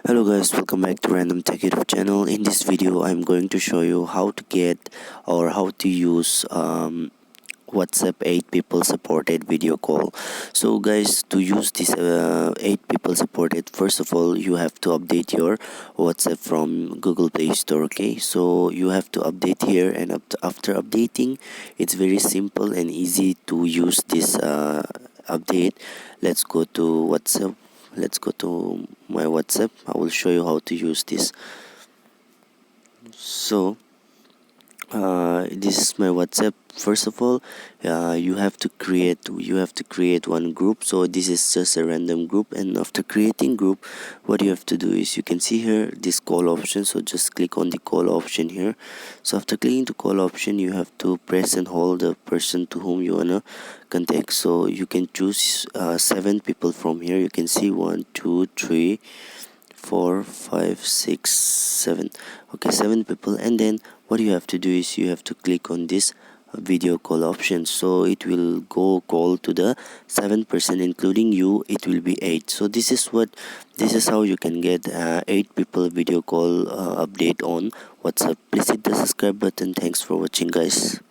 Hello guys, welcome back to Random Tech YouTube channel. In this video I'm going to show you how to get or how to use WhatsApp 8 people supported video call. So guys, to use this 8 people supported, first of all you have to update your WhatsApp from Google Play Store. Okay, so you have to update here, and after updating, it's very simple and easy to use this update. Let's go to WhatsApp. Let's go to my WhatsApp. I will show you how to use this. So this is my WhatsApp. First of all, you have to create one group. So this is just a random group, and after creating group, what you have to do is, you can see here this call option. So just click on the call option here. So after clicking the call option, you have to press and hold the person to whom you wanna contact. So you can choose 7 people from here. You can see 1 2 3 4 5 6 7. Okay, 7 people. And then what you have to do is, you have to click on this video call option. So it will go call to the 7 person, including you. It will be 8. So this is how you can get 8 people video call update on WhatsApp. Please hit the subscribe button. Thanks for watching guys.